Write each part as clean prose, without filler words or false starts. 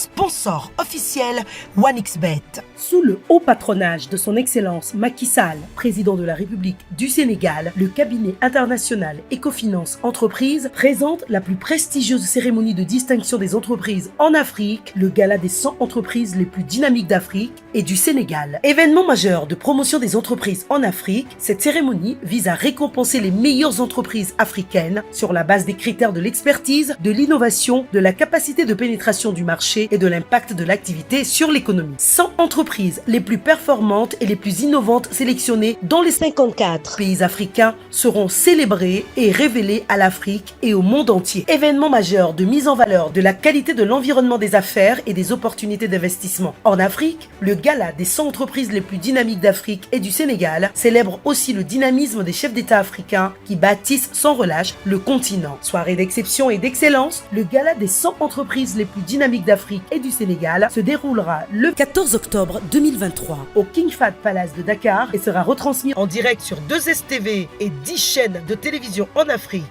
sponsor officiel OneXBet. Sous le haut patronage de son Excellence Macky Sall, président de la République du Sénégal, le cabinet international Ecofinance Entreprises présente la plus prestigieuse cérémonie de distinction des entreprises en Afrique, le gala des 100 entreprises les plus dynamiques d'Afrique et du Sénégal. Événement majeur de promotion des entreprises en Afrique, cette cérémonie vise à récompenser les meilleures entreprises africaines sur la base des critères de l'expertise, de l'innovation, de la capacité de pénétration du marché et de l'impact de l'activité sur l'économie. 100 entreprises les plus performantes et les plus innovantes sélectionnées dans les 54 pays africains seront célébrées et révélées à l'Afrique et au monde entier. Événement majeur de mise en valeur de la qualité de l'environnement des affaires et des opportunités d'investissement. En Afrique, le gala des 100 entreprises les plus dynamiques d'Afrique et du Sénégal célèbre aussi le dynamisme des chefs d'État africains qui bâtissent sans relâche le continent. Soirée d'exception et d'excellence, le gala des 100 entreprises les plus dynamiques d'Afrique et du Sénégal se déroulera le 14 octobre 2023 au King Fahd Palace de Dakar et sera retransmis en direct sur 2STV et 10 chaînes de télévision en Afrique.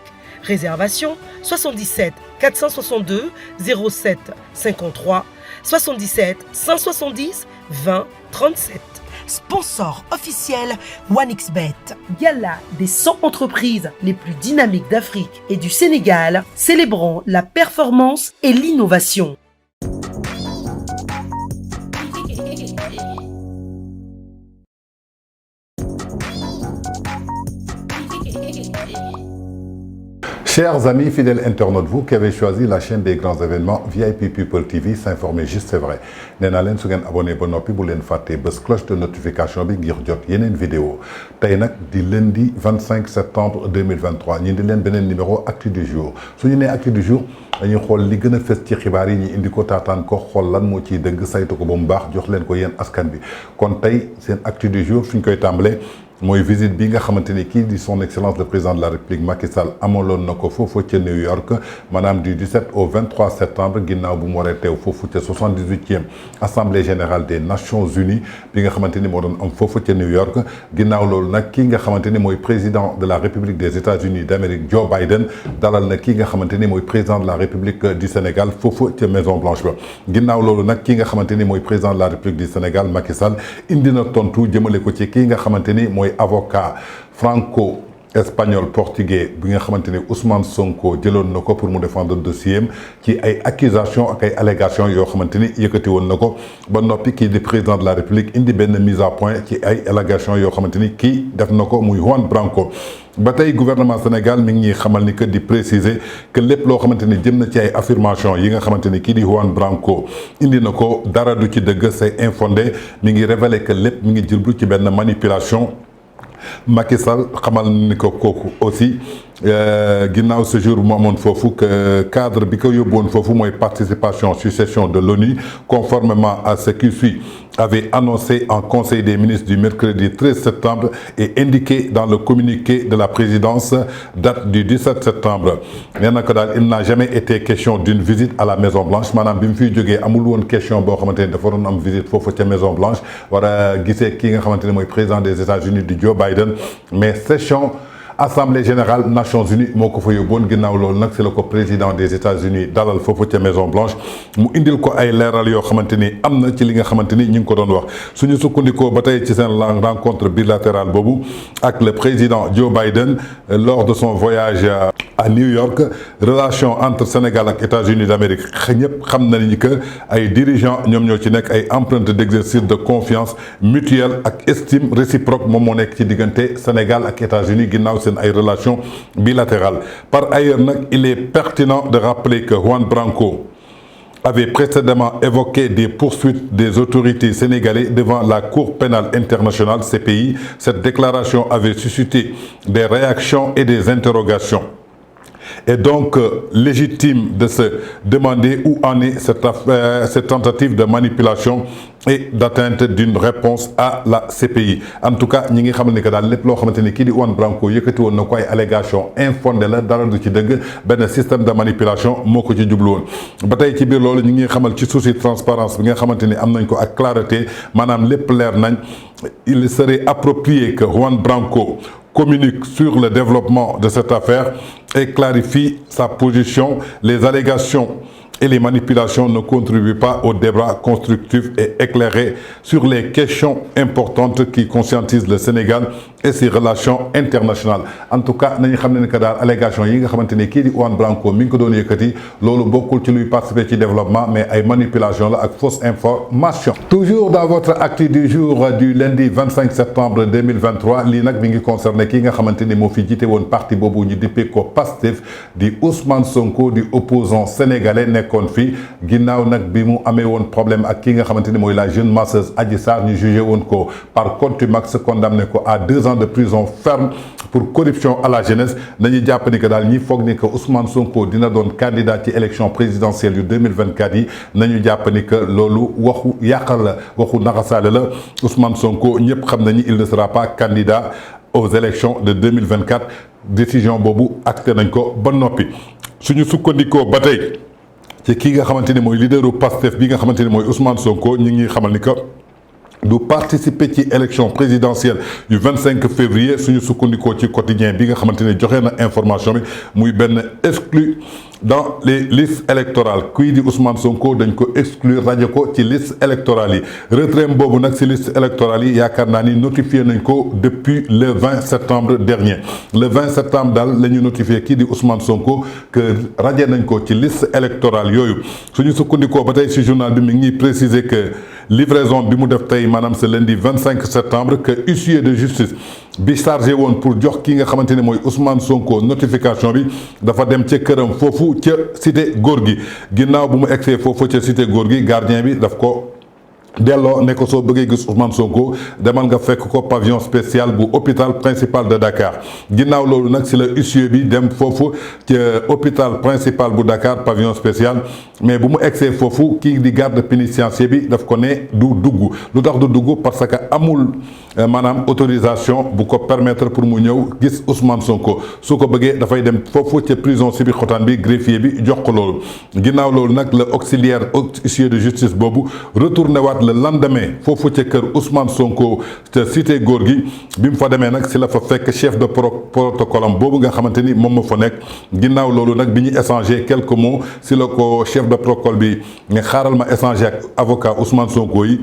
Réservation 77 462 07 53 77 170 20 37. Sponsor officiel OneXBet. Gala des 100 entreprises les plus dynamiques d'Afrique et du Sénégal, célébrant la performance et l'innovation. Chers amis fidèles internautes, vous qui avez choisi la chaîne des grands événements VIP People TV, s'informer juste c'est vrai. nee naa leen su ngeen abonné ba noppi bu leen fàtte bës cloche de notification bi ngir jot yeneen vidéo tey nag di lundi 25 septembre 2023 ñu indi leen beneen numéro actu du jour su ñu nee actu du jour dañuy xool li gën a fës ci xibaar yi ñu indi ko taataan ko xool lan moo ciy dëgg saytu ko ba mu baax jox leen ko yéen askan bi kon tey seen actu du jour fi ñu koy tàmbalee mooy visite bi nga xamante ni kii di son excellence le président de la république Macky Sall amaloon na ko foofu ca New York maanaam du 17 au 23 septembre ginnaaw bu mu waree teew foofu ca 78e assemblée générale des nations unies bi nga xamante ni moo doon am foofu ca New York ginnaaw loolu nag kii nga xamante ni mooy président de la république des États-Unis d'Amérique Joe Biden dalal na kii nga xamante ni mooy président de la république du Sénégal foofu ca Maison Blanche ba ginnaaw loolu nag kii nga xamante ni mooy président de la république du Sénégal Macky Sall indi na tontu jëmale ko ci kii nga xamante ni mooy avocat franco espagnol portugais bi nga xamante ni Ousmane Sonko jëloon na ko pour mu défendre dossier am ci ay accusations ak ay allégations yoo xamante ni yëkkati woon na ko ba noppi kii di président de la république indi benn mise à point ci ay allégations yoo xamante ni kii def na ko muy Juan Branco. ba tey gouvernement Sénégal mi ngi ñuy xamal ni que di préciser que lépp loo xamante ni jëm na ci ay affirmations yi nga xamante ni kii di Juan Branco indi na ko dara du ci dëgg c'est infondé mi ngi révéler que lépp mi ngi jublu ci benn manipulation. Macky Sall xamal ni ko kooku aussi ginnaaw ce jour mu amoon foofu que cadre bi ko yóbbuwoon foofu mooy participation sur session de l'ONU conformément à ce qui suit avait annoncé en conseil des ministres du mercredi 13 septembre et indiqué dans le communiqué de la présidence date du 17 septembre nee na ko daal il n'a jamais été question d'une visite à la Maison Blanche maanaam bi mu fiy jógee amul woon question boo xamante ni dafa doon am visite foofu ca Maison Blanche war a gisee kii nga xamante ni mooy président des États-Unis di Joe Biden mais session Assemblée générale Nations Unies moo ko fa yóbboon ginnaaw loolu nag c'est le président des États-Unis dalal foofu ca Maison Blanche mu indil ko ay leeral yoo xamante ni am na ci li nga xamante ni ñu ngi ko doon wax suñu sukkandikoo ba tey ci seen rencontre bilatérale boobu ak le président Joe Biden lors de son voyage à New York relation entre Sénégal ak États-Unis d'Amérique ñëpp xam nañu que ay dirigeants ñoom ñoo ci nekk ay empreintes d'exercice de confiance mutuelle ak estime réciproque moom moo nekk ci diggante Sénégal ak États-Unis ginnaaw seen ay relations bilatérales. Par ailleurs nag il est pertinent de rappeler que Juan Branco avait précédemment évoqué des poursuites des autorités sénégalaises devant la Cour pénale internationale CPI. Cette déclaration avait suscité des réactions et des interrogations. Et donc légitime de se demander où en est cette tentative de manipulation et d'atteinte d'une réponse à la CPI. En tout cas ñi ngi xamal ni que daal lépp loo xamante ni kii di Juan Branco yëkkati woon na ko ay allégation infondée la dara du ci dëgg benn système de manipulation moo ko ci jublu woon ba tey ci biir loolu ñi ngi xamal ci souci transparence bi nga xamante ni am nañ ko ak clarté maanaam lépp leer nañ il serait approprié que Juan Branco communique sur le développement de cette affaire et clarifie sa position. Les allégations et les manipulations ne contribuent pas au débat constructif et éclairé sur les questions importantes qui conscientisent le Sénégal et ses relations internationales. En tout cas nañu xam ne que daal allégation yi nga xamante ni kii di Juan Branco mi ngi ko doon yëkkati loolu bokkul ci luy participer ci développement mais ay manipulation la ak fausse information. Toujours dans votre actu du jour du lundi 25 septembre 2023 lii nag mi ngi concerné kii nga xamante ni moo fi jiite woon parti boobu ñu dippee ko Pastef di Ousmane Sonko di opposant sénégalais nekkoon fi ginnaaw nag bi mu amee woon problème ak ki nga xamante ni mooy la jeune masseuse Adji Sarr ñu jugé woon ko par contumace condamné ko à 2 ans de prison ferme pour corruption à la jeunesse nañu jàpp ni que daal ñi foog ni que Ousmane Sonko dina doon candidat ci élection présidentielle yu 2024 yi nañu jàpp ni que loolu waxu yàqal la waxu naxasaale la Ousmane Sonko ñëpp xam nañu il ne sera pas candidat aux élections de 2024 décision boobu acté nañ ko ba noppi suñu sukkandikoo ba tey ci kii nga xamante ni mooy leaderu Pastef bi nga xamante ni mooy Ousmane Sonko ñu ngi xamal ni que du participer ci élection présidentielle du 25 février suñu sukkandikoo ci quotidien bi nga xamante ni joxe na information bi muy benn exclu dans les listes électorales kuy di Ousmane Sonko dañ ko exclure rajo ko ci liste électorale yi retrait boobu nag ci liste électorale yi yaakaar naa ni notifié nañ ko depuis le 20 septembre dernier le 20 septembre daal la ñu notifié kii di Ousmane Sonko que rajo nañ ko ci liste électorale yooyu suñu sukkandikoo ba tey ci journal bi mi ngi préciser que livraison bi mu def tey maanaam ce lundi 25 septembre que huissier de justice bi chargé woon pour jox ki nga xamante ne mooy Ousmane Sonko notification bi dafa dem ca këram foofu ca cité góor gi ginnaaw bu mu egsee foofu ca cité góor gi gardien bi daf ko delloo ne ko soo bëggee gis Ousmane Sonko demal nga fekk ko pavillon spécial bu hôpital principal de Dakar ginnaaw loolu nag si la huissier bi dem foofu ca hôpital principal bu Dakar pavillon spécial mais bu mu egsee foofu kii di garde pénitentiaire bi daf ko ne du dugg lu tax du dugg parce que amul maanaam autorisation bu ko permettre pour mu ñëw gis Ousmane Sonko su ko bëggee dafay dem foofu ca prison Sébikotane bi greffier bi jox ko loolu ginnaaw loolu nag le auxiliaire huissier de justice boobu retourné waat le lendemain foofu ca kër Ousmane Sonko ca cité góor gi bi mu fa demee nag si la fa fekk chef de protocole am boobu nga xamante ni moom ma fa nekk ginnaaw loolu nag bi ñu échangé quelques mots si la ko chef de protocole bi nga xaaral ma échangé ak avocat Ousmane Sonko yi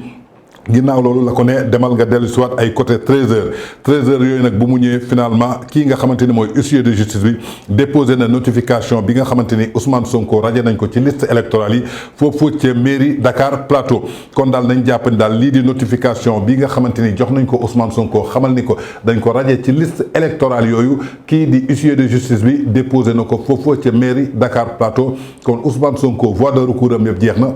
ginnaaw loolu la ko ne demal nga dellu si waat ay côté 13h yooyu nag bu mu ñëwee finalement kii nga xamante ni mooy huissier de justice bi déposé na notification bi nga xamante ni Ousmane Sonko raje nañ ko ci liste électorale yi foofu ca mairie Dakar Plateau kon daal nañ jàpp ni daal lii di notification bi nga xamante ni jox nañ ko Ousmane Sonko xamal ni ko dañ ko raje ci liste électorale yooyu kii di huissier de justice bi déposé na ko foofu ca mairie Dakar Plateau kon Ousmane Sonko voie de recours am yëpp jeex na.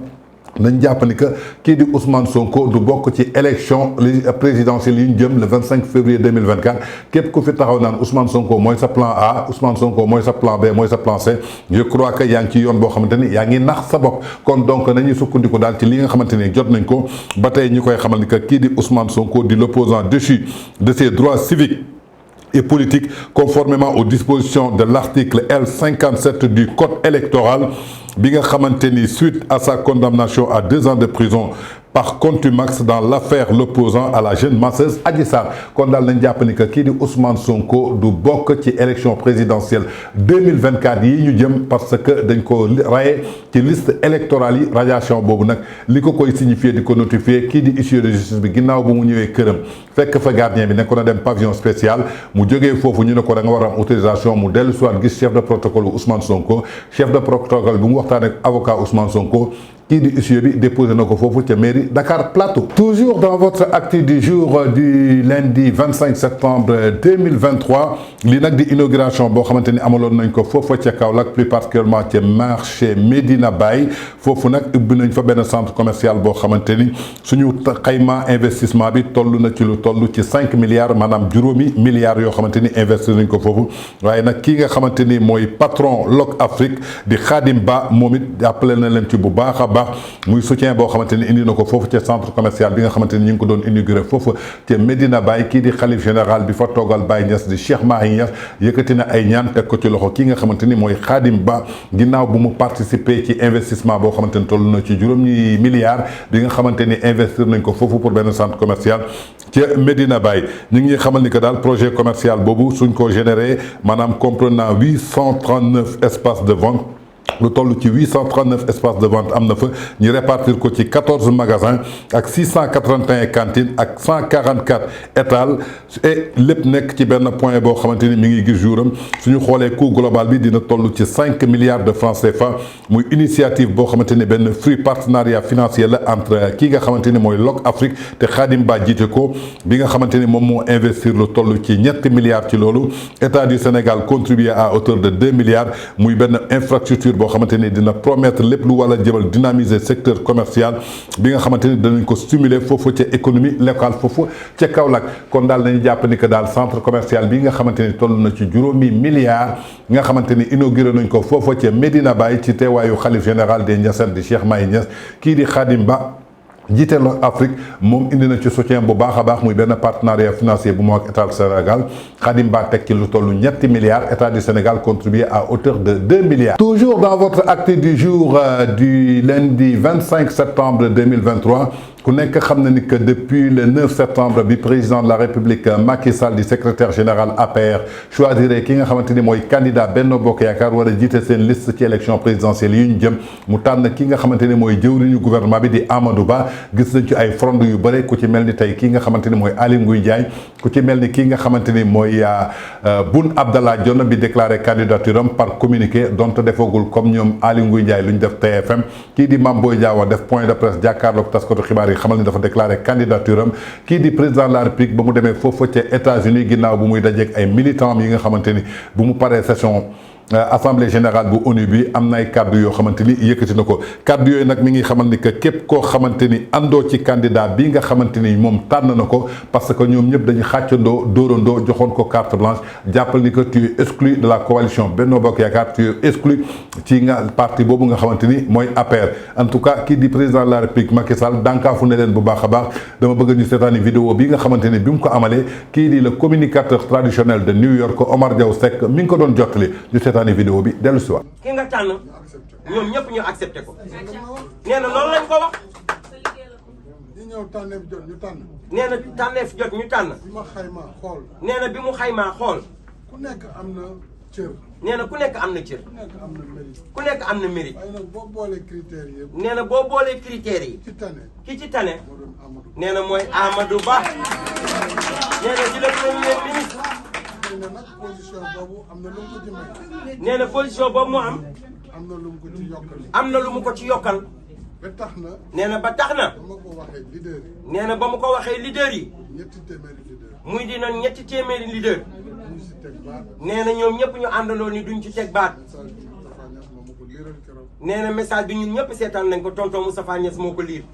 nañ jàpp ni que kii di Ousmane Sonko du bokk ci élection présidentielle yi ñu jëm le 25 février 2024 képp ku fi taxaw naan Ousmane Sonko mooy sa plan A Ousmane Sonko mooy sa plan B mooy sa plan C je crois que yaa ngi ci yoon boo xamante ni yaa ngi nax sa bopp kon donc nañuy sukkandiku daal ci li nga xamante ni jot nañ ko ba tey ñi koy xamal ni que kii di Ousmane Sonko di l'opposant déchu de ses droits civiques et politiques conformément aux dispositions de l'article L57 du code électoral bi nga xamante ni suite à sa condamnation à 2 ans de prison par contumace dans l'affaire l'opposant à la jeune masseuse Adji Sarr kon daal nañ jàpp ni que kii di Ousmane Sonko du bokk ci élection présidentielle 2024 yi ñu jëm parce que dañ ko raye ci liste électorale yi radiation boobu nag li ko koy signifier di ko notifier kii di huissier de justice bi ginnaaw bu mu ñëwee këram fekk fa gardien bi ne ko na dem pavillon spécial mu jógee foofu ñu ne ko da nga war a am autorisation mu dellu soit gis chef de protocole bu Ousmane Sonko chef de protocole bi mu waxtaan ak avocat Ousmane Sonko kii di huissier bi déposé na ko foofu ca mairie Dakar Plateau. Toujours dans votre actu du jour du lundi 25 septembre 2023 lii nag di inauguration boo xamante ni amaloon nañ ko foofu ca Kaolack plus particulièrement ca marché Medina Baye foofu nag ubbi nañ fa benn centre commercial boo xamante ni suñu xayma investissement bi toll na ci lu toll ci 5 milliards maanaam juróomi milliards yoo xamante ni investir nañ ko foofu waaye nag kii nga xamante ni mooy patron Loc Afrique di Khadim Ba moom it jàppale na leen ci bu baax a baax muy soutien boo xamante ni indi na ko foofu ca centre commercial bi nga xamante ni ñu ngi ko doon inauguré foofu ca Medina Baye kii di xalif général bi fa toogal Baye Niass di Cheikh Mahi Niass yëkkati na ay ñaan teg ko ci loxo kii nga xamante ni mooy Khadim Ba ginnaaw bu mu participer ci investissement boo xamante ni toll na ci juróomi milliards bi nga xamante ni investir nañ ko foofu pour benn centre commercial ca Medina Baye ñu ngi xamal ni que daal projet commercial boobu suñ ko généré maanaam comprenant 839 espaces de vente lu toll ci 839 espaces de vente am na fa ñu répartir ko ci 14 magasins ak 681 cantines ak 144 étals et lépp nekk ci benn point boo xamante ni mi ngi gis jouram suñu xoolee coût global bi dina toll ci 5 milliards de francs CFA muy initiative boo xamante ni benn free partenariat financier la entre ki nga xamante ni mooy Loc Afrique te Khadim Ba jiite ko bi nga xamante ni moom moo investir lu toll ci ñetti milliards ci loolu état du Sénégal contribué à hauteur de 2 milliards muy benn infrastructure boo xamante ni dina promettre lépp lu wala jëmal dynamiser secteur commercial bi nga xamante ni danañ ko stimuler foofu ca économie locale foofu ca Kaolack kon daal nañu jàpp ni que daal centre commercial bi nga xamante ni toll na ci juróomi milliards nga xamante ni inauguré nañ ko foofu ca Medina Baye ci teewaayu xalif général des Niassènes di Cheikh Mahi Niass kii di Khadim Ba jiite Loc Afrique moom indi na ci soutien bu baax a baax muy benn partenariat financier bu mu ak état du Sénégal Khadim Ba teg ci lu toll ñetti milliards état du Sénégal contribué à hauteur de 2 milliards. Toujours dans votre acte du jour du lundi 25 septembre 2023 ku nekk xam na ni que depuis le 9 septembre bi président de la République Macky Sall di secrétaire général APR choisiré ki nga xamante ni mooy candidat Benno Bokk Yaakaar war a jiite seen liste ci élection présidentielle yi ñu jëm mu tànn ki nga xamante ni mooy jëwriñu gouvernement bi di Amadou Ba gis nañ ci ay fronde yu bëre ku ci mel ni tey ki nga xamante ni mooy Aly Ngouille Ndiaye ku ci mel ni ki nga xamante ni mooy Boun Abdallah Dionne bi déclaré candidature am par communiqué donte defagul comme ñoom Aly Ngouille Ndiaye lu ñu def TFM kii di Mame Boye Diao def point de presse jàkkaarloog taskatu xibaar yi xamal ni dafa déclaré candidature am kii di président de la République ba mu demee foofu ca États-Unis ginnaaw bu muy dajeek ay militants yi nga xamante ni bu mu paree session assemblée générale bu ONU bi am na ay kàddu yoo xamante ni yëkkati na ko kàddu yooyu nag mi ngi xamal ni que képp koo xamante ni àndoo ci candidat bi nga xamante ni moom tànn na ko parce que ñoom ñëpp dañu xàccandoo dóorandoo joxoon ko carte blanche jàppal ni que tu es exclu de la coalition Benno Bokk Yaakaar tu es exclu ci nga parti boobu nga xamante ni mooy APR en tout cas kii di président de la République Macky Sall dànkaafu ne leen bu baax a baax dama bëgg ñu seetaani vidéo bi nga xamante ni bi mu ko amalee kii di le communicateur traditionnel de New York Omar Diaw Seck mi ngi ko doon jottali ñu seetaani vidéo bi dellu si waat ki nga tànn ñoom ñëpp ñu accepté ko nee na loolu lañ ko wax ñëw tànneef jot ñu tànn. nee na tànneef jot ñu tànn. bi ma xaymaa xool. nee na bi mu xaymaa xool. ku nekk am na cër. nee na ku nekk am na cër. ku nekk am na mérite. ku nekk am na mérite. waaye nag boo boolee critères yi yëpp. nee na boo boolee critères yi. ci tane. ki ci tane. moo doon Amadou. nee na mooy Amadou Ba. nee na di la premier ministre. xëy na nag position boobu am na lu mu ko ci may. nee na position boobu mu am. am na lu mu ko ci yokkal. am na lu mu ko ci yokkal. ba tax na. nee na ba tax na. ba ma ko waxee leader yi. nee na ba mu ko waxee leader yi. ñetti téeméeri leader. muy dina ñetti téeméeri leader. ñu si teg baat. nee na ñoom ñëpp ñu àndandoo ni duñ ci teg baat. message bi Moustapha Niass moo ma ko liiral keroog. nee na message bi ñun ñëpp seetaan nañ ko tonton Moustapha Niass moo ko liir.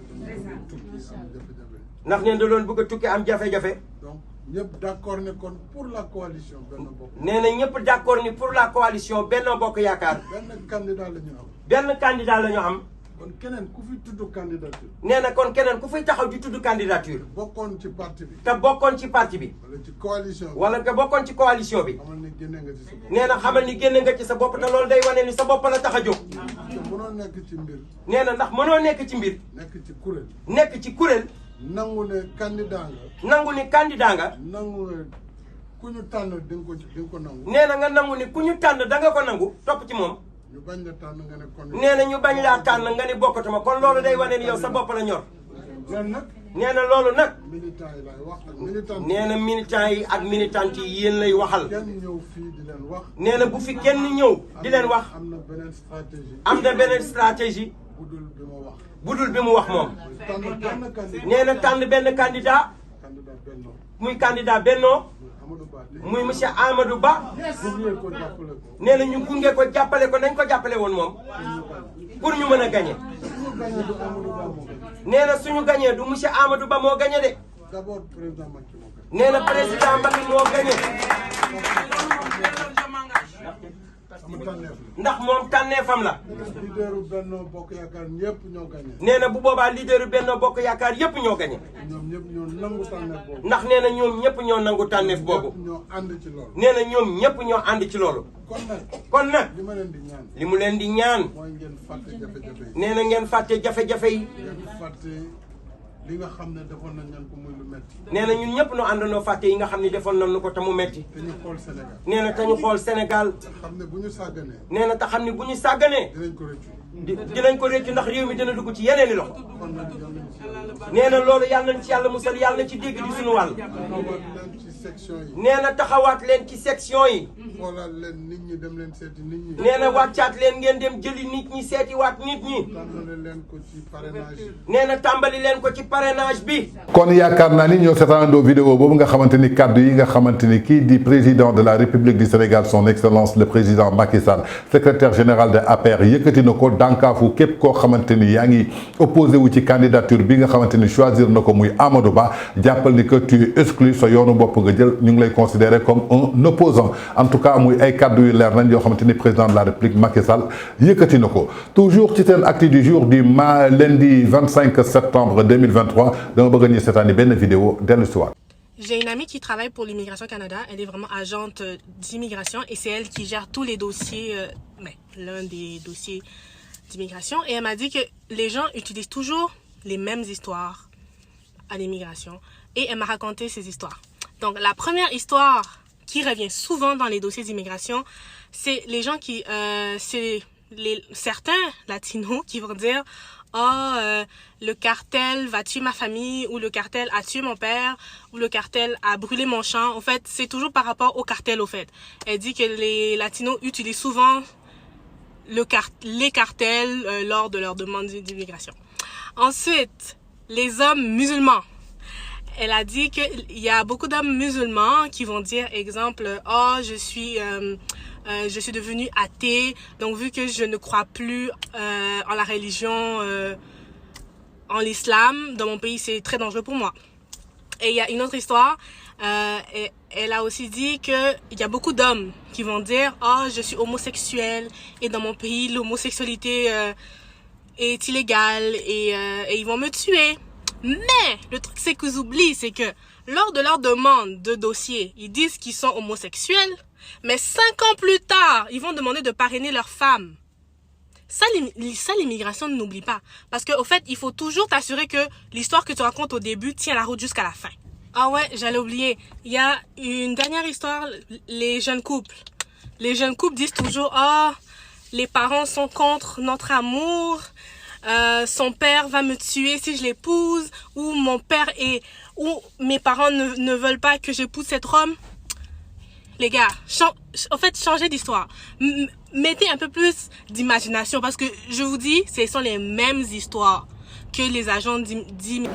tukki am jafe-jafe. ndax nee na da doon bëgg a tukki am jafe-jafe. donc ñëpp d'accord ne kon pour la coalition Benno Bokk. nee na ñëpp d'accord ni pour la coalition Benno Bokk Yaakaar. benn candidat la ñu am. benn candidat la ñu am. kon keneen ku fi tudd candidature. nee na kon keneen ku fiy taxaw di tudd candidature. bokkoon ci parti bi. te bokkoon ci parti bi. wala ci coalition bi. wala te bokkoon ci coalition bi. xamal ni génne nga ci sa bopp. nee na xamal ni génn nga ci sa bopp te loolu day wane ni sa bopp la tax a jóg. te mënoo nekk ci mbir. nee na ndax mënoo nekk ci mbir. nekk ci kuréel. nekk ci kuréel. nangu ne candidat nga. nangu ni candidat nga. nangu ne ku ñu tànn di nga ko nangu. nee na nga nangu ni ku ñu tànn da nga ko nangu topp ci moom. ñu bañ la tànn nga ne kon. nee na ñu bañ laa tànn nga ni bokkatuma kon loolu day wane ni yow sa bopp la ñor. loolu nag. nee na loolu nag. militant yi laay wax ak militant. nee na militants yi ak militantes yi yéen lay waxal. kenn ñëw fii di leen wax. nee na bu fi kenn ñëw di leen wax. am na beneen stratégie. am na beneen stratégie. budul bi ma wax. budul bi mu wax moom. tànn benn candidat. nee na tànn benn candidat. candidat Benno. muy candidat Benno. Amadou Ba. muy monsieur Amadou Ba. gunge ko jàppale ko. nee na ñu gunge ko jàppale ko nañ ko jàppale woon moom. pour ñu mën a gagné. suñu gagné du Amadou Ba moo gagné. nee na suñu gagné du monsieur Amadou Ba moo gagné de. d'abord président Macky moo gagné. nee na président Macky moo gagné. sama tànneef la. ndax moom tànneefam la. leaderu Benno Bokk Yaakaar ñëpp ñoo gagné. nee na bu boobaa leaderu Benno Bokk Yaakaar yëpp ñoo gagné. ñoom ñëpp ñoo nangu tànneef boobu. ndax nee na ñoom ñëpp ñoo nangu tànneef boobu. ñëpp ñoo ànd ci loolu. nee na ñoom ñëpp ñoo ànd ci loolu. kon nag. kon nag li ma leen di ñaan. li mu leen di ñaan. mooy ngeen fàtte jafe-jafe yi. nee na ngeen fàtte jafe-jafe yi. ngeen fàtte li nga xam ne defoon nañ leen ko muy lu metti. nee na ñun ñëpp nu àndandoo fàtte yi nga xam ne defoon nañu ko te mu metti. te ñu xool Sénégal. nee na te ñu xool Sénégal. xam ne bu ñu sàgganee. nee na te xam ne bu ñu sàgganee. dinañ ko rëccu. dinañ ko rëccu ndax réew mi dina dugg ci yeneen i loxo. kon nag yal nañ ci yàlla. nee na loolu yàlla nañ ci yàlla musal yàlla na ci dégg di suñu wàll. taxawaat leen ci section yi. nee na taxawaat leen ci section yi. xoolaat leen nit ñi dem leen seeti nit ñi. nee na wàccaat leen ngeen dem jëli nit ñi seeti waat nit ñi. tàmbali leen ko ci parrainage. nee na tàmbali leen ko ci parrainage bi. kon yaakaar naa ni ñoo seetaanandoo vidéo boobu nga xamante ni kaddu yi nga xamante ni kii di président de la République du Sénégal son excellence le président Macky Sall secrétaire général de APR yëkkati na ko dànkaafu képp koo xamante ni yaa ngi opposé wu ci candidature bi nga xamante ni choisir na ko muy Amadou Ba jàppal ni que tu es exclu sa yoonu bopp nga jël ñu ngi lay considérer comme un opposant en tout cas muy ay kaddu yu leer nañ yoo xamante ni président de la République Macky Sall yëkkati na ko toujours ci seen acte du jour du lundi 25 septembre 2023 dama bëgg ñu seetaani benn vidéo dellu si waat. J'ai une amie qui travaille pour l'Immigration Canada. Elle est vraiment agente d'immigration et c'est elle qui gère tous les dossiers, l'un des dossiers d'immigration. Et elle m'a dit que les gens utilisent toujours les mêmes histoires à l'immigration. Et elle m'a raconté ces histoires. Donc la première histoire qui revient souvent dans les dossiers d'immigration, c'est les gens qui, certains latinos qui vont dire le cartel va tuer ma famille, ou le cartel a tué mon père, ou le cartel a brûlé mon champ. En fait, c'est toujours par rapport au cartel, au fait. Elle dit que les latinos utilisent souvent les cartels lors de leur demande d'immigration. Ensuite, les hommes musulmans. Elle a dit qu'il y a beaucoup d'hommes musulmans qui vont dire, exemple, je suis devenue athée, donc vu que je ne crois plus en la religion, en l'islam, dans mon pays, c'est très dangereux pour moi. Et il y a une autre histoire, et elle a aussi dit qu'il y a beaucoup d'hommes qui vont dire « je suis homosexuel et dans mon pays, l'homosexualité est illégale et ils vont me tuer. » Mais le truc c'est qu'ils oublient, c'est que lors de leur demande de dossier, ils disent qu'ils sont homosexuels, mais 5 ans plus tard, ils vont demander de parrainer leur femme. Ça, l'immigration ne n'oublie pas. Parce qu'au fait, il faut toujours t'assurer que l'histoire que tu racontes au début tient la route jusqu'à la fin. Ah ouais, j'allais oublier. Il y a une dernière histoire, les jeunes couples. Les jeunes couples disent toujours, les parents sont contre notre amour. Son père va me tuer si je l'épouse, ou mon père ou mes parents ne veulent pas que j'épouse cet homme. Les gars, en fait, changez d'histoire. Mettez un peu plus d'imagination parce que je vous dis, ce sont les mêmes histoires que les agents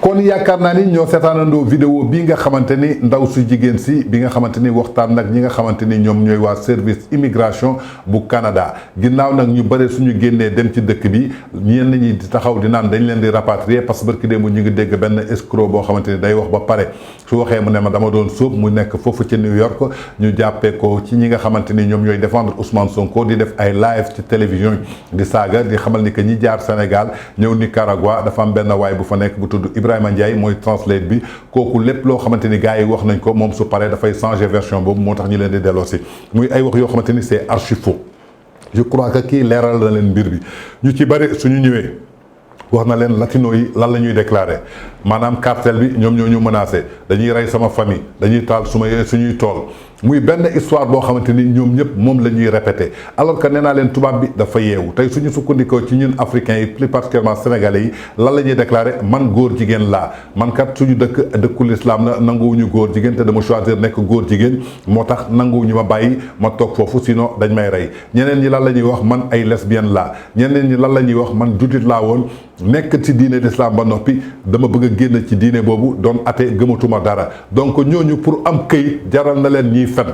kon yaakaar naa ni ñoo seetaanandoo vidéo bi nga xamante ni ndaw su jigéen si bi nga xamante ni waxtaan nag ñi nga xamante ni ñoom ñooy waa service immigration bu Canada ginnaaw nag ñu bëri suñu génnee dem ci dëkk bi ñenn ñi di taxaw di naan dañ leen di rapatrier parce que barki démb ñu ngi dégg benn escroc boo xamante ni day wax ba pare su waxee mu ne ma dama doon sóob mu nekk foofu ci New York ñu jàppee ko ci ñi nga xamante ni ñoom ñooy défendre Ousmane Sonko di def ay live ci télévision di saaga di xamal ni que ñi jaar Sénégal ñëw Nicaragua dafa am benn waay bu fa nekk bu tudd Ibrahima Ndiaye mooy translate bi kooku lépp loo xamante ni gars yi wax nañ ko moom su paree dafay changer version boobu moo tax ñu leen di delloosi muy ay wax yoo xamante ni c'est archi faux. Je crois que kii leeral na leen mbir bi ñu ci bëri suñu ñëwee wax na leen latino yi lan la ñuy déclaré maanaam cartel bi ñoom ñoo ñu menacé dañuy rey sama famille dañuy taal suñuy tool muy benn histoire boo xamante ni ñoom ñëpp moom la ñuy répété alors que nee naa leen tubaab bi dafa yeewu tey suñu sukkandikoo ci ñun africains yi plus particulièrement sénégalais yi lan la ñuy déclaré man góor jigéen laa man kat suñu dëkku l'islam la nanguwuñu góor jigéen te dama choisir nekk góor jigéen moo tax nanguwuñu ma bàyyi ma toog foofu sinon dañ may rey ñeneen ñi lan la ñuy wax man ay lesbienne laa ñeneen ñi lan la ñuy wax man jullit laa woon nekk ci diine l'islam ba noppi dama bëgg a génn ci diine boobu doon ate gëmatuma dara donc ñooñu pour am këyit jaral na leen ñiy fen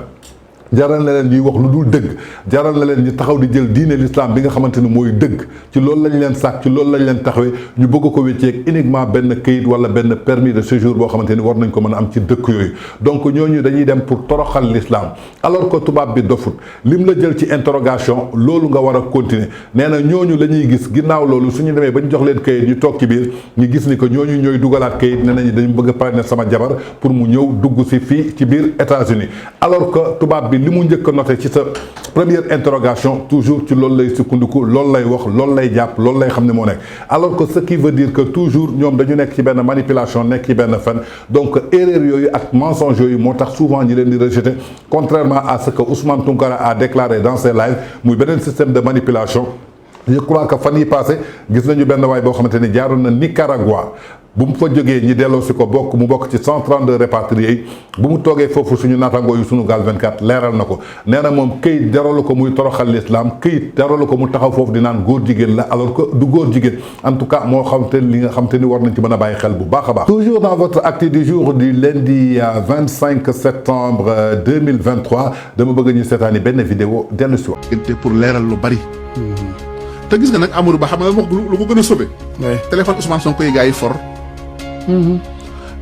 jaral na leen ñuy wax lu dul dëgg jaral na leen ñu taxaw di jël diine l'islam bi nga xamante ni mooy dëgg ci loolu lañ leen sàkk ci loolu lañ leen taxawee ñu bëgg ko wécceeg uniquement benn këyit wala benn permis de séjour boo xamante ni war nañ ko mën a am ci dëkk yooyu donc ñooñu dañuy dem pour toroxal l'islam alors que tubaab bi dofut lim la jël ci interrogation loolu nga war a continuer nee na ñooñu la ñuy gis ginnaaw loolu suñu demee ba ñu jox leen këyit ñu toog ci biir ñu gis ni que ñooñu ñooy dugalaat këyit nee nañu dañu bëgg a parrainer sama jabar pour mu ñëw dugg si fii ci biir États-Unis alors que tubaab bi bi li mu njëkk a noté ci sa première interrogation toujours ci loolu lay sukkandiku loolu lay wax loolu lay jàpp loolu lay xam ne moo nekk alors que ce qui veut dire que toujours ñoom dañu nekk ci benn manipulation nekk ci benn fen donc erreur yooyu ak mensonge yooyu moo tax souvent ñi leen di rejeter contrairement à ce que Ousmane Tounkara a déclaré dans ses lives muy beneen système de manipulation. Je crois que fan yi passé gis nañu benn waay boo xamante ni jaaroon na Nicaragua bu mu fa jógee ñi delloo si ko bokk mu bokk ci 132 répatriés yi bu mu toogee foofu suñu naataangoo yu Sunugal 24 leeral na ko nee na moom këyit jaralu ko muy toroxal l'islam këyit jaralu ko mu taxaw foofu di naan góor jigéen la alors que du góor jigéen en tout cas moo xam te li nga xam te ni war nañ ci mën a bàyyi xel bu baax a baax. Toujours dans votre acte du jour du lundi 25 septembre 2023 dama bëgg ñu seetaani benn vidéo dellu si wax. pour leeral lu bari. te gis nga nag Amadou Ba xam nga wax lu ko gën a sauvé. téléphone Ousmane Sonko yi gars yi for.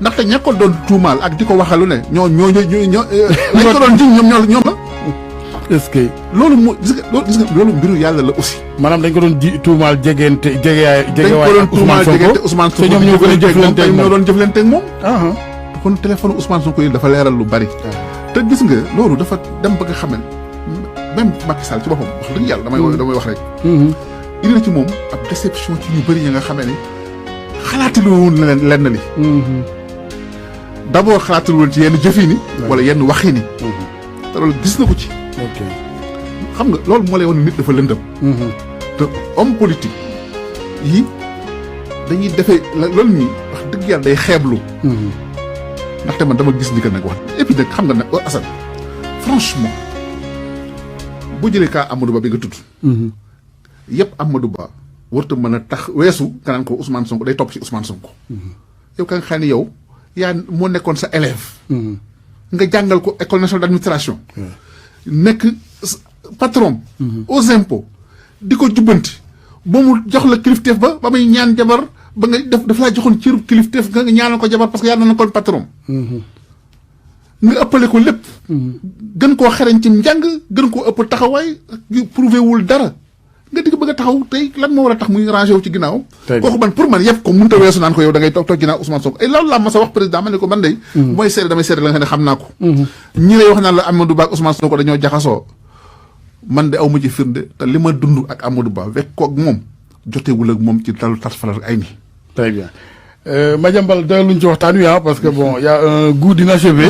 ndaxte ña ko doon tuumaal ak di ko waxalu ne ñoo lañ ko doon jiñ ñoom la. est-ce que loolu moo gis nga loolu mbiru yàlla la aussi. maanaam dañ ko doon tuumaal jegewaay Ousmane Sonko te ñoom ñoo gën a jëflante ak moom ñoo doon jëflante ak moom. kon téléphone Ousmane Sonko yi dafa leeral lu bari. te gis nga loolu dafa dem bëgg a xamal même Macky Sall ci boppam wax dëgg yàlla damay wax rek. indi na ci moom ab déception ci ñu bëri ñi nga xamee ni xalaatalu woon lenn li. d'abord xalaatalu woon ci yenn jëfin yi. wala yenn waxin yi. te loolu gis na ko ci. xam nga loolu moo lay wan nit dafa lëndëm. te homme politique yi dañuy defee loolu nii wax dëgg yàlla day xeeblu. ndaxte man dama gis ni que nag wax et puis nag xam nga nag Assane franchement boo jëlee kaa Amadou Ba bi nga tudd. yëpp Amadou Ba warta mën a tax weesu kanaan ko Ousmane Sonko day topp ci Ousmane Sonko. yow ka nga xam ne yow yaa moo nekkoon sa élève. nga jàngal ko école nationale d'administration. nekk patron. aux impôts di ko jubbanti ba mu jox la kilifteef ba muy ñaan jabar ba nga daf laa joxoon cëru kilifteef nga ñaanal ko jabar parce que yaa na nekkoon patron. nga ëppale ko lépp. gën koo xereñ ci njàng gën koo ëpp taxawaay prouvé wul dara. nga digg bëgg a taxaw tey lan moo war a tax muy rangé wu ci ginnaaw. kooku man pour man yëpp ko mënut a weesu naan ko yow da ngay toog ginnaaw Ousmane Sonko et loolu laa ma sa wax président ma ne ko man day mooy seede damay seede la nga xam ne xam naa ko. ñi lay wax naan la Amadou Ba ak Ousmane Sonko dañoo jaxasoo man de aw ma ci firnde te li ma dund ak Amadou Ba wekk ko ak moom jotewul ak moom ci dalu tas falal ay ni. très bien Madiambal doyaluñ ci waxtaan wi parce que bon y a un goût d'inachevé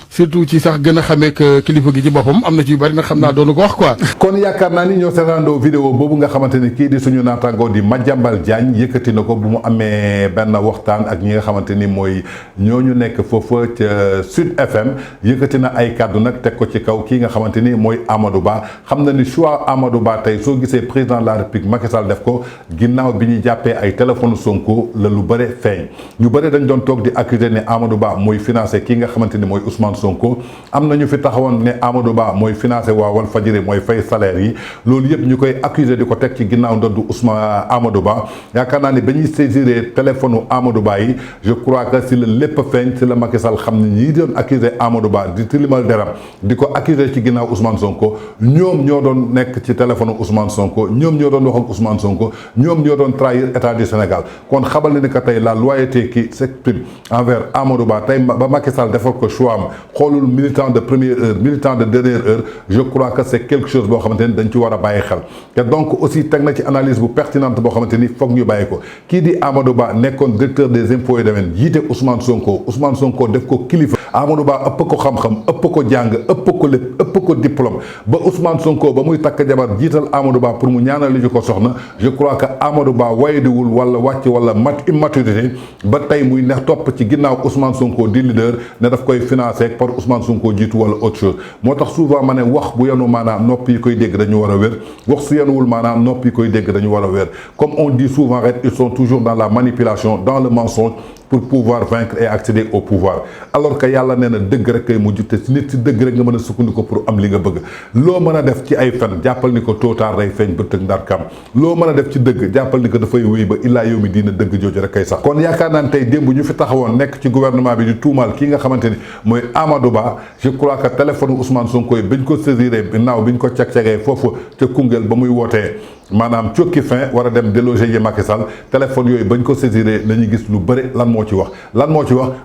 surtout ci sax gën a xamee que kilifa gi ci boppam am na ci yu bari nag xam naa doonu ko wax quoi. kon yaakaar naa ni ñoo seetaandoo vidéo boobu nga xamante ni kii di suñu naataangoo di Madiambal Diagne yëkkati na ko bu mu amee benn waxtaan ak ñi nga xamante ni mooy ñooñu nekk foofa ca Sud FM yëkkati na ay kàddu nag teg ko ci kaw kii nga xamante ni mooy Amadou Ba xam na ni choix Amadou Ba tey soo gisee président de la République Macky Sall def ko ginnaaw bi ñuy jàppee ay téléphone Sonko la lu bëre feeñ ñu bëri dañ doon toog di accuser ne Amadou Ba mooy financé kii nga xamante ni mooy Ousmane Sonko am na ñu fi taxawoon ne Amadou Ba mooy financé waa Walfadjri mooy fay salaire yi loolu yëpp ñu koy accuser di ko teg ci ginnaaw ndoddu Ousmane Amadou Ba yaakaar naa ni ba ñuy saisir téléphone Amadou Ba yi je crois que si la lépp feeñ si la Macky Sall xam ne ñii doon accuser Amadou Ba di tilimal deram di ko accuser ci ginnaaw Ousmane Sonko ñoom ñoo doon nekk ci téléphone Ousmane Sonko ñoom ñoo doon wax ak Ousmane Sonko ñoom ñoo doon trahir état du Sénégal kon xabal na ni que tey la loyauté qui s'exprime envers Amadou Ba tey ba Macky Sall defal ko choix am xoolul militant de première heure militant de dernière heure je crois que c'est quelque chose boo xamante ni dañ ci war a bàyyi xel te donc aussi teg na ci analyse bu pertinente boo xamante ni foog ñu bàyyi ko kii di Amadou Ba nekkoon directeur des impôts et domaines jiite Ousmane Sonko def ko kilifa Amadou Ba ëpp ko xam-xam ëpp ko jàng ëpp ko lépp ëpp ko diplôme ba Ousmane Sonko ba muy takk jabar jiital Amadou Ba pour mu ñaanal li ko soxna je crois que Amadou Ba waydiwul wala wàcc wala immaturité ba tey muy neex topp ci ginnaaw Ousmane Sonko di leader ne daf koy financé par Ousmane Sonko jiitu wala autre chose moo tax souvent ma ne wax bu yenu maanaam nopp yi koy dégg dañu war a wér wax su yenuwul maanaam nopp yi koy dégg dañu war a wér comme on dit souvent rek ils sont toujours dans la manipulation dans le mensonge pour pouvoir vaincre et accéder au pouvoir alors que yàlla nee na dëgg rek kay mujj te si nit si dëgg rek nga mën a sukkandiku pour am li nga bëgg loo mën a def ci ay fen jàppal ni ko tôt ou tard day feeñ bëtëg ndar kam loo mën a def ci dëgg jàppal ni ko dafay wéy ba illaa yow mi diina dëgg jooju rek kay sax kon yaakaar naa ne tey démb ñu fi taxawoon nekk ci gouvernement bi di tuumal kii nga xamante ni mooy Amadou Ba je crois que téléphone Ousmane Sonko yi biñ ko saisiré naaw biñ ko cag-cagee foofu ca Koungheul ba muy wootee maanaam cokki fin war a dem déloger yi Macky Sall téléphone yooyu bañ ko saisiré nañu gis lu bëri lan moo ci wax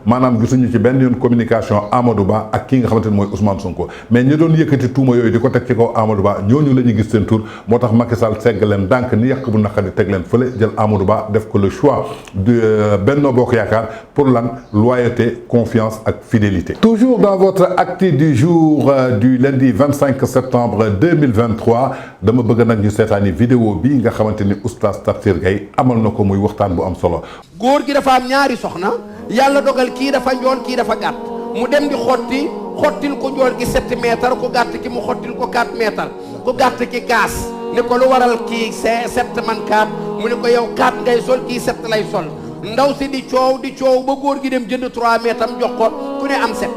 maanaam gisuñu ci benn yoon communication Amadou Ba ak kii nga xamante ni mooy Ousmane Sonko mais ñi doon yëkkati tuuma yooyu di ko teg ci kaw Amadou Ba ñooñu la ñu gis seen tur moo tax Macky Sall segg leen ndànk ni yàq bu naqari teg leen fële jël Amadou Ba def ko le choix de Benno Bokk Yaakaar pour lan loyauté confiance ak fidélité. Toujours dans votre actu du jour du lundi 25 septembre 2023 dama bëgg nag ñu seetaani vidéo bi nga xamante ni oustaz Tafsir Gaye amal na ko muy waxtaan bu am solo. góor gi dafa am ñaari soxna yàlla dogal kii dafa njool kii dafa gàtt mu dem di xottil ko njool gi 7 mètres ku gàtt ki mu xottil ko 4 mètres ku gàtt ki kaas ne ko lu waral kii 7 man 4 mu ne ko yow 4 ngay sol kii 7 lay sol ndaw si di coow ba góor gi dem jënd 3 mètres am jox ko ku ne am 7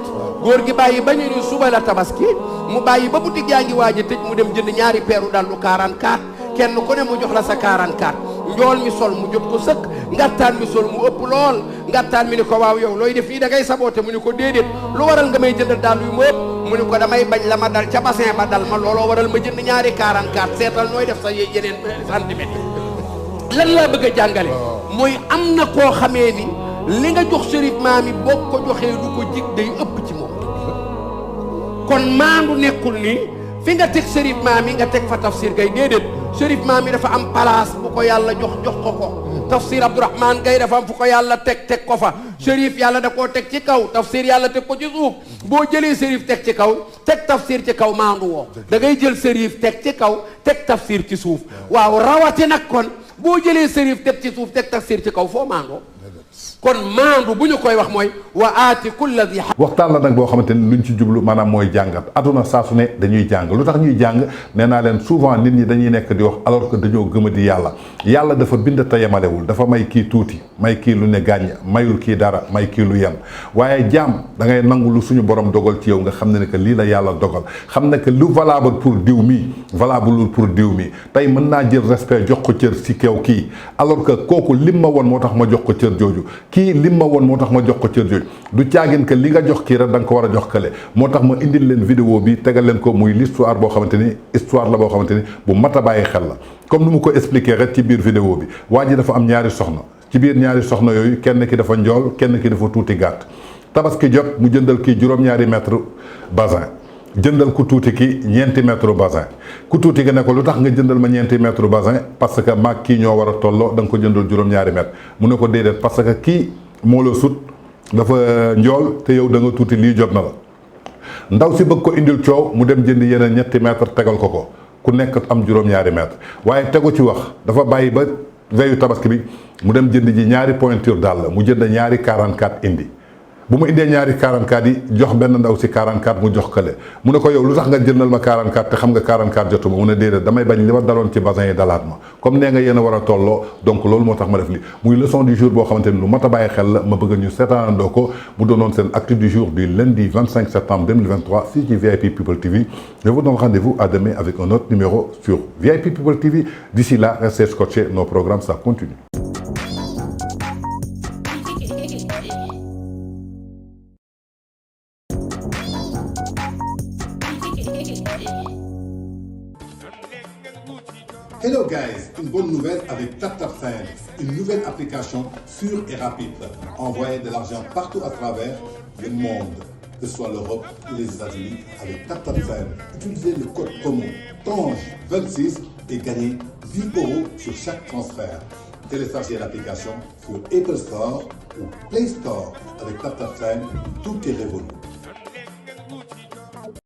góor gi bàyyi ba ñu ni suba la tabaski mu bàyyi ba boutique yaa ngi waaj a tëj mu dem jënd ñaari peeru dallu 44 kenn ku ne mu jox la sa 44 njool mi sol mu jot ko sëkk ngattaan mi sol mu ëpp lool ngattaan mi ni ko waaw yow looy def fii da ngay saboote mu ni ko déedéet lu waral nga may jëndal daal yu ma ëpp mu ni ko damay bañ la ma dal ca bassin ba dal ma looloo waral ma jënd ñaari 44 seetal nooy def sa yeneen centimètre lan laa bëgg a jàngale mooy am na koo xamee ni li nga jox Chérif Maami boo ko joxee du ko jig day ëpp ci moom kon maandu nekkul ni fi nga teg Chérif Maami nga teg fa Tafsir Gaye déedéet Chérif Maami dafa am place bu ko yàlla jox ko Tafsir Abdourahmane Gaye dafa am fu ko yàlla teg ko fa Chérif yàlla da koo teg ci kaw Tafsir yàlla teg ko ci suuf boo jëlee Chérif teg ci kaw teg Tafsir ci kaw maandu woo da ngay jël Chérif teg ci kaw teg Tafsir ci suuf waaw rawati nag kon boo jëlee Chérif teg ci suuf teg Tafsir ci kaw foo maandoo kon maandu bu ñu koy wax mooy wa aati kulla di waxtaan la nag boo xamante ni luñ ci jublu maanaam mooy jàngat aduna saa su ne dañuy jàng lu tax ñuy jàng nee naa leen souvent nit ñi dañuy nekk di wax alors que dañoo gëm a di yàlla dafa bind te yemalewul dafa may kii tuuti may kii lu ne gàññ mayul kii dara may kii lu yem waaye jaam da ngay nangu lu suñu borom dogal ci yow nga xam ne que lii la yàlla dogal xam ne que lu valable pour diw mi valable pour diw mi tey mën naa jël respect jox ko cër si kew kii alors que kooku lim ma woon moo tax ma jox ko cër jooju kii lim ma woon moo tax ma jox ko cër jooju du caagin que li nga jox kii rek da nga ko war a jox kële moo tax ma indil leen vidéo bi tegal leen ko muy l'histoire boo xamante ni histoire la boo xamante ni bu mat a bàyyi xel la comme ni mu ko expliqué rek ci biir vidéo bi waa ji dafa am ñaari soxna ci biir ñaari soxna yooyu kenn ki dafa njool kenn ki dafa tuuti gàtt tabaski jot mu jëndal kii juróom-ñaari mètre basin jëndal ku tuuti ki ñeenti mètre basin ku tuuti ki ne ko lu tax nga jëndal ma ñeenti mètre basin parce que maag kii ñoo war a tolloo da nga ko jëndal juróom-ñaari mètre mu ne ko déedéet parce que kii moo la sut dafa njool te yow da nga tuuti lii jot na la ndaw si bëgg ko indil coow mu dem jënd yeneen ñetti mètre tegal ko ku nekk am juróom-ñaari mètre waaye tegu ci wax dafa bàyyi ba veyu tabaski bi mu dem jënd ji ñaari pointure daal la mu jënd ñaari 44 indi bu mu indee ñaari 44 yi jox benn ndaw si 44 mu jox kële mu ne ko yow lu tax nga jëndal ma 44 te xam nga 44 jotuma mu ne déedéet damay bañ li ma daloon ci basin yi dalaat ma comme nee nga yéen a war a tolloo donc loolu moo tax ma def li muy leçon du jour boo xamante ni lu mat a bàyyi xel la ma bëgg ñu seetaanandoo ko mu doonoon seen actu du jour du lundi 25 septembre 2023 fii ci VIP People TV je vous donne rendez-vous à demain avec un autre numéro sur VIP People TV d'ici là restez scotchés nos programmes ça continue. Hello guys, une bonne nouvelle avec TapTapSend, une nouvelle application sûre et rapide. Envoyez de l'argent partout à travers le monde, que ce soit l'Europe ou les États-Unis, avec TapTapSend. Utilisez le code promo TANGE26 et gagnez 10 € sur chaque transfert. Téléchargez l'application sur Apple Store ou Play Store. Avec TapTapSend, tout est révolu.